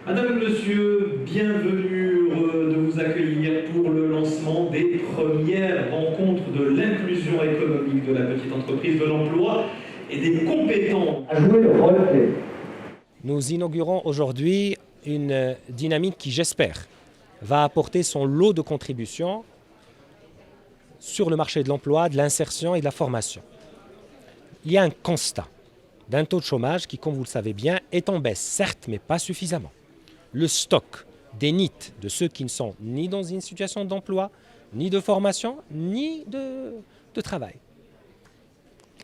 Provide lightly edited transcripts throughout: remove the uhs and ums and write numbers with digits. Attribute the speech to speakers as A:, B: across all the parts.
A: Madame, Monsieur, bienvenue, heureux de vous accueillir pour le lancement des premières rencontres de l'inclusion économique de la petite entreprise, de l'emploi et des compétences.
B: À jouer le rôle clé.
C: Nous inaugurons aujourd'hui une dynamique qui, j'espère, va apporter son lot de contributions sur le marché de l'emploi, de l'insertion et de la formation. Il y a un constat d'un taux de chômage qui, comme vous le savez bien, est en baisse, certes, mais pas suffisamment. Le stock des NEET, de ceux qui ne sont ni dans une situation d'emploi, ni de formation, ni de travail.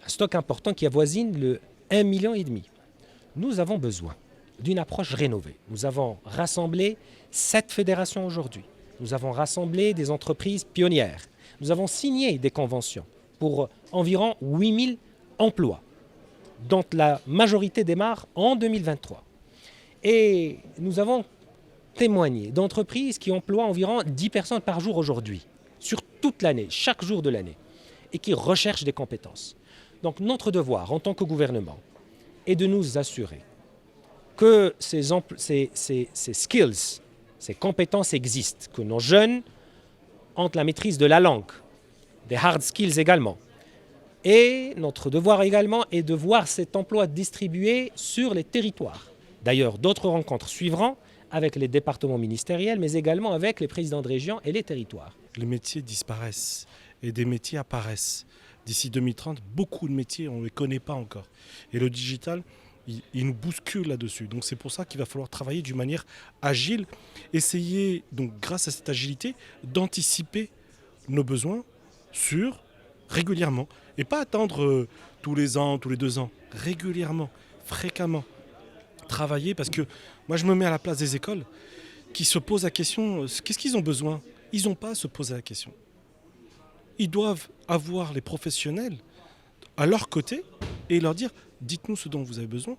C: Un stock important qui avoisine le 1,5 million. Nous avons besoin d'une approche rénovée. Nous avons rassemblé 7 fédérations aujourd'hui. Nous avons rassemblé des entreprises pionnières. Nous avons signé des conventions pour environ 8000 emplois, dont la majorité démarre en 2023. Et nous avons témoigné d'entreprises qui emploient environ 10 personnes par jour aujourd'hui, sur toute l'année, chaque jour de l'année, et qui recherchent des compétences. Donc notre devoir en tant que gouvernement est de nous assurer que ces skills, ces compétences existent, que nos jeunes ont la maîtrise de la langue, des hard skills également. Et notre devoir également est de voir cet emploi distribué sur les territoires. D'ailleurs, d'autres rencontres suivront avec les départements ministériels, mais également avec les présidents de région et les territoires.
D: Les métiers disparaissent et des métiers apparaissent. D'ici 2030, beaucoup de métiers, on ne les connaît pas encore. Et le digital, il nous bouscule là-dessus. Donc c'est pour ça qu'il va falloir travailler d'une manière agile, essayer, donc grâce à cette agilité, d'anticiper nos besoins régulièrement. Et pas attendre tous les ans, tous les 2 ans. Régulièrement, fréquemment. Travailler parce que moi je me mets à la place des écoles qui se posent la question, qu'est-ce qu'ils ont besoin? Ils n'ont pas à se poser la question. Ils doivent avoir les professionnels à leur côté et leur dire, dites-nous ce dont vous avez besoin.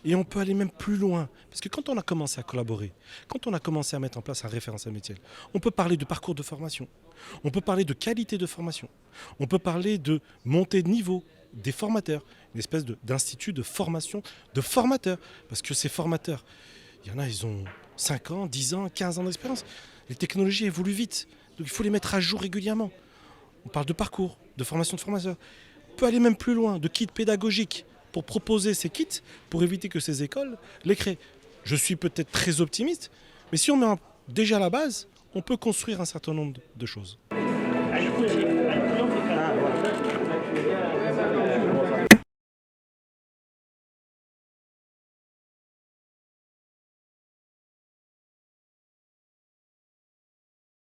D: Et on peut aller même plus loin. Parce que quand on a commencé à collaborer, quand on a commencé à mettre en place un référentiel métier, on peut parler de parcours de formation, on peut parler de qualité de formation, on peut parler de montée de niveau des formateurs, une espèce d'institut de formation de formateurs. Parce que ces formateurs, il y en a, ils ont 5 ans, 10 ans, 15 ans d'expérience. Les technologies évoluent vite, donc il faut les mettre à jour régulièrement. On parle de parcours, de formation de formateurs. On peut aller même plus loin, de kits pédagogiques, pour proposer ces kits, pour éviter que ces écoles les créent. Je suis peut-être très optimiste, mais si on met déjà la base, on peut construire un certain nombre de choses.